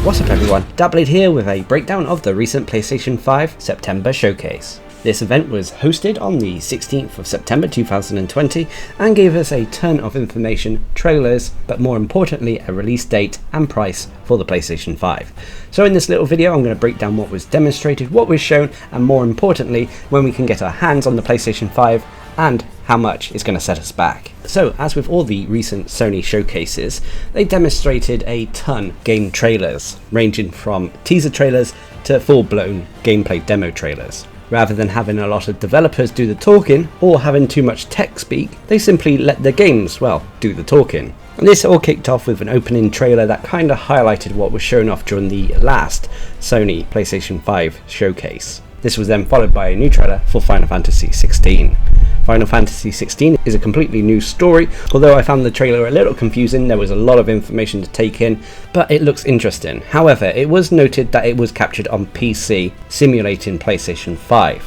What's up everyone, Darcblade here with a breakdown of the recent PlayStation 5 September showcase. This event was hosted on the 16th of September 2020 and gave us a ton of information, trailers, but more importantly a release date and price for the PlayStation 5. So in this little video I'm going to break down what was demonstrated, what was shown, and more importantly when we can get our hands on the PlayStation 5 and how much is going to set us back. So as with all the recent Sony showcases, they demonstrated a ton game trailers, ranging from teaser trailers to full-blown gameplay demo trailers. Rather than having a lot of developers do the talking or having too much tech speak, they simply let the games, well, do the talking. And this all kicked off with an opening trailer that kind of highlighted what was shown off during the last Sony PlayStation 5 showcase. This was then followed by a new trailer for Final Fantasy 16. Final Fantasy 16 is a completely new story. Although I found the trailer a little confusing, there was a lot of information to take in, but it looks interesting. However, it was noted that it was captured on PC, simulating PlayStation 5.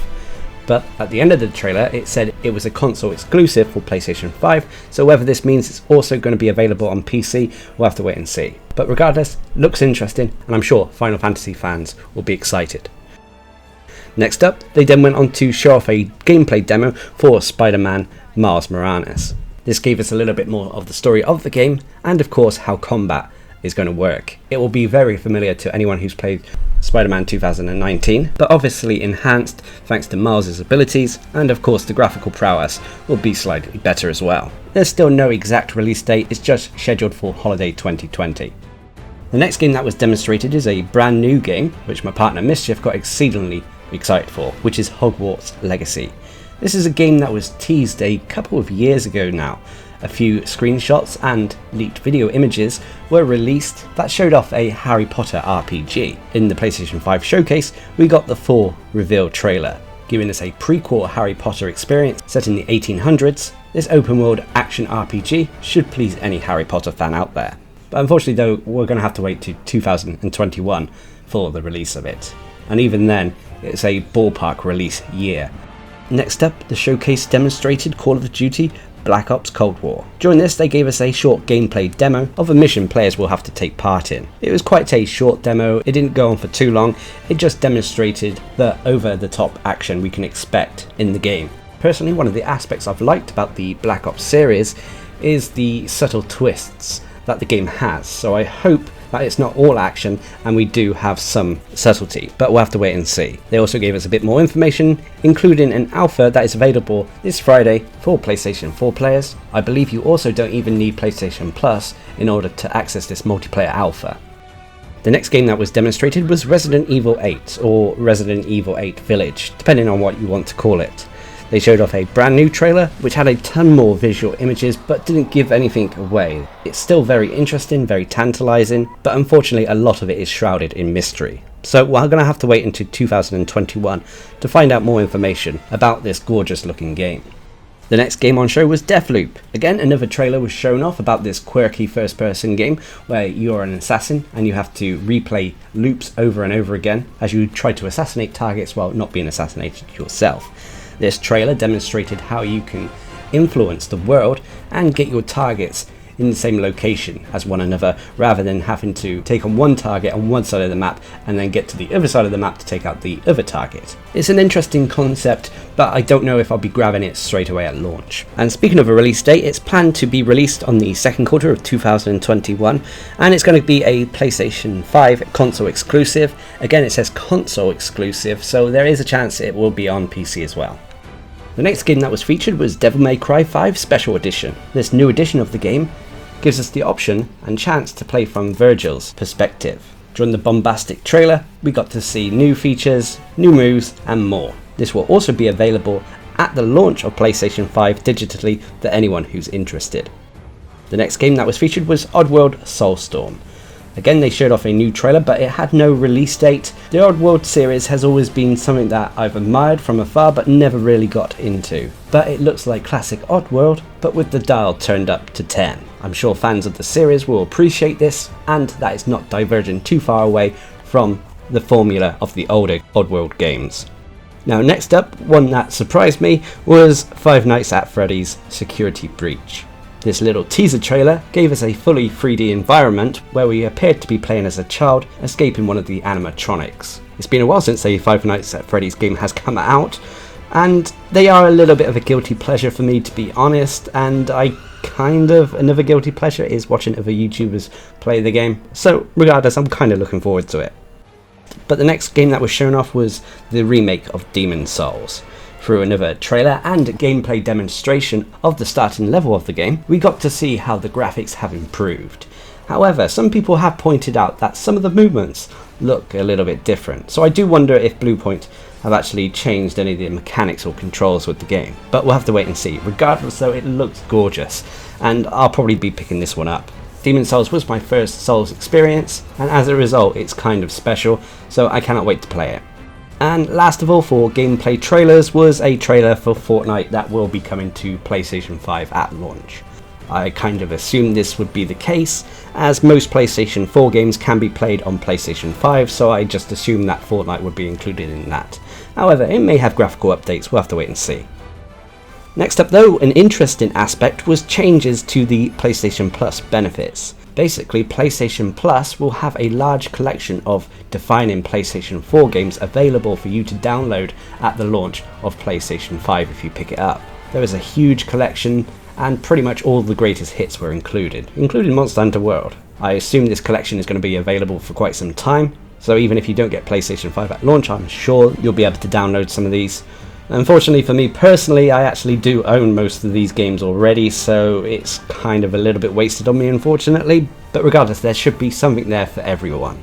But at the end of the trailer, it said it was a console exclusive for PlayStation 5, so whether this means it's also going to be available on PC, we'll have to wait and see. But regardless, looks interesting, and I'm sure Final Fantasy fans will be excited. Next up, they then went on to show off a gameplay demo for SpiderMan Miles Morales. This gave us a little bit more of the story of the game and of course how combat is going to work. It will be very familiar to anyone who's played Spider-Man 2019, but obviously enhanced thanks to Miles' abilities, and of course the graphical prowess will be slightly better as well. There's still no exact release date, it's just scheduled for holiday 2020. The next game that was demonstrated is a brand new game, which my partner Mischief got exceedingly excited for, which is Hogwarts Legacy. This is a game that was teased a couple of years ago now. A few screenshots and leaked video images were released that showed off a Harry Potter RPG. In the PlayStation 5 showcase, we got the full reveal trailer, giving us a prequel Harry Potter experience set in the 1800s. This open world action RPG should please any Harry Potter fan out there. But unfortunately though, we're going to have to wait to 2021 for the release of it. And even then, it's a ballpark release year. Next up, the showcase demonstrated Call of Duty Black Ops Cold War. During this, they gave us a short gameplay demo of a mission players will have to take part in. It was quite a short demo, it didn't go on for too long, it just demonstrated the over-the-top action we can expect in the game. Personally, one of the aspects I've liked about the Black Ops series is the subtle twists that the game has, so I hope that it's not all action and we do have some subtlety, but we'll have to wait and see. They also gave us a bit more information, including an alpha that is available this Friday for PlayStation 4 players. I believe you also don't even need PlayStation Plus in order to access this multiplayer alpha. The next game that was demonstrated was Resident Evil 8, or Resident Evil 8 Village, depending on what you want to call it. They showed off a brand new trailer which had a ton more visual images but didn't give anything away. It's still very interesting, very tantalizing, but unfortunately a lot of it is shrouded in mystery. So we're going to have to wait until 2021 to find out more information about this gorgeous looking game. The next game on show was Deathloop. Again, another trailer was shown off about this quirky first person game where you're an assassin and you have to replay loops over and over again as you try to assassinate targets while not being assassinated yourself. This trailer demonstrated how you can influence the world and get your targets in the same location as one another, rather than having to take on one target on one side of the map and then get to the other side of the map to take out the other target. It's an interesting concept, but I don't know if I'll be grabbing it straight away at launch. And speaking of a release date, it's planned to be released on the second quarter of 2021, and it's going to be a PlayStation 5 console exclusive. Again, it says console exclusive, so there is a chance it will be on PC as well. The next game that was featured was Devil May Cry 5 Special Edition. This new edition of the game gives us the option and chance to play from Virgil's perspective. During the bombastic trailer, we got to see new features, new moves, and more. This will also be available at the launch of PlayStation 5 digitally to anyone who's interested. The next game that was featured was Oddworld Soulstorm. Again, they showed off a new trailer, but it had no release date. The Oddworld series has always been something that I've admired from afar but never really got into. But it looks like classic Oddworld, but with the dial turned up to 10. I'm sure fans of the series will appreciate this, and that it's not diverging too far away from the formula of the older Oddworld games. Now next up, one that surprised me was Five Nights at Freddy's Security Breach. This little teaser trailer gave us a fully 3D environment where we appeared to be playing as a child escaping one of the animatronics. It's been a while since a Five Nights at Freddy's game has come out, and they are a little bit of a guilty pleasure for me, to be honest, and another guilty pleasure is watching other YouTubers play the game, so regardless, I'm kind of looking forward to it. But the next game that was shown off was the remake of Demon's Souls. Through another trailer and gameplay demonstration of the starting level of the game, we got to see how the graphics have improved. However, some people have pointed out that some of the movements look a little bit different, so I do wonder if Bluepoint have actually changed any of the mechanics or controls with the game, but we'll have to wait and see. Regardless though, it looks gorgeous, and I'll probably be picking this one up. Demon's Souls was my first Souls experience, and as a result it's kind of special, so I cannot wait to play it. And last of all, for gameplay trailers, was a trailer for Fortnite that will be coming to PlayStation 5 at launch. I kind of assumed this would be the case, as most PlayStation 4 games can be played on PlayStation 5, so I just assumed that Fortnite would be included in that. However, it may have graphical updates, we'll have to wait and see. Next up though, an interesting aspect was changes to the PlayStation Plus benefits. Basically, PlayStation Plus will have a large collection of defining PlayStation 4 games available for you to download at the launch of PlayStation 5 if you pick it up. There is a huge collection, and pretty much all the greatest hits were included, including Monster Hunter World. I assume this collection is going to be available for quite some time, so even if you don't get PlayStation 5 at launch, I'm sure you'll be able to download some of these. Unfortunately for me personally, I actually do own most of these games already, so it's kind of a little bit wasted on me, unfortunately, but regardless, there should be something there for everyone.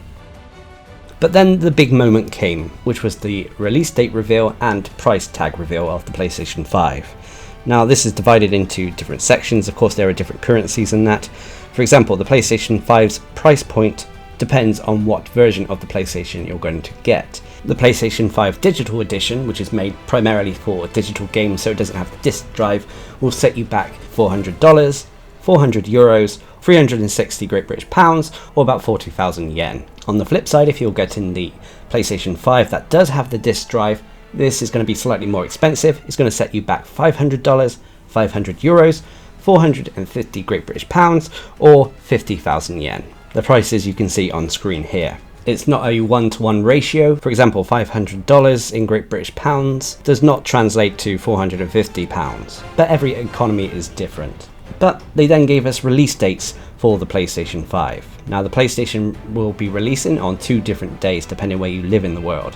But then the big moment came, which was the release date reveal and price tag reveal of the PlayStation 5. Now this is divided into different sections, of course there are different currencies in that. For example, the PlayStation 5's price point depends on what version of the PlayStation you're going to get. The PlayStation 5 Digital Edition, which is made primarily for digital games so it doesn't have the disc drive, will set you back $400, 400 euros, 360 Great British pounds, or about 40,000 yen. On the flip side, if you're getting the PlayStation 5 that does have the disc drive, this is going to be slightly more expensive. It's going to set you back $500, 500 euros, 450 Great British pounds, or 50,000 yen. The prices you can see on screen here. It's not a one-to-one ratio. For example, $500 in Great British pounds does not translate to 450 pounds, but every economy is different. But they then gave us release dates for the PlayStation 5. Now the PlayStation will be releasing on 2 different days depending where you live in the world.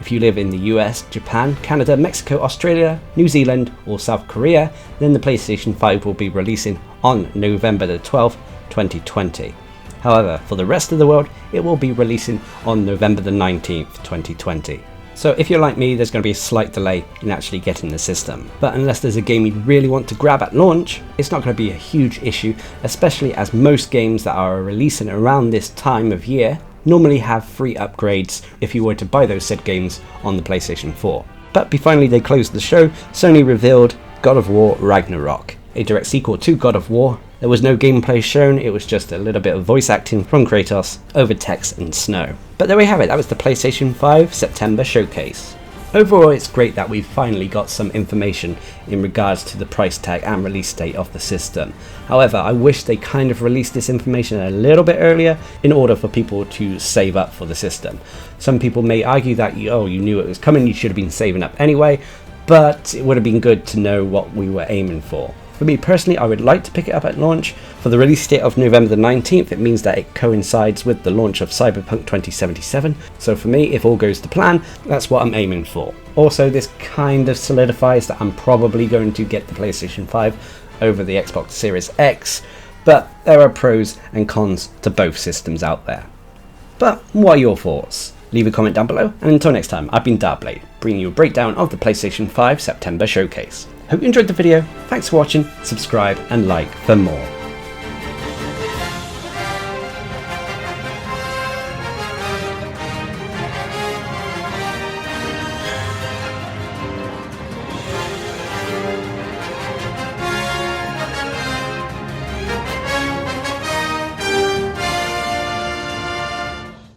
If you live in the US, Japan, Canada, Mexico, Australia, New Zealand or South Korea, then the PlayStation 5 will be releasing on November the 12th, 2020. However, for the rest of the world, it will be releasing on November the 19th, 2020. So if you're like me, there's going to be a slight delay in actually getting the system. But unless there's a game you really want to grab at launch, it's not going to be a huge issue, especially as most games that are releasing around this time of year normally have free upgrades if you were to buy those said games on the PlayStation 4. But finally they closed the show, Sony revealed God of War Ragnarok, a direct sequel to God of War. There was no gameplay shown, it was just a little bit of voice acting from Kratos over text and snow. But there we have it, that was the PlayStation 5 September showcase. Overall, it's great that we've finally got some information in regards to the price tag and release date of the system. However, I wish they kind of released this information a little bit earlier in order for people to save up for the system. Some people may argue that you knew it was coming, you should have been saving up anyway, but it would have been good to know what we were aiming for. For me personally, I would like to pick it up at launch. For the release date of November the 19th, it means that it coincides with the launch of Cyberpunk 2077. So for me, if all goes to plan, that's what I'm aiming for. Also, this kind of solidifies that I'm probably going to get the PlayStation 5 over the Xbox Series X, but there are pros and cons to both systems out there. But what are your thoughts? Leave a comment down below, and until next time, I've been Darcblade, bringing you a breakdown of the PlayStation 5 September showcase. Hope you enjoyed the video, thanks for watching, subscribe and like for more.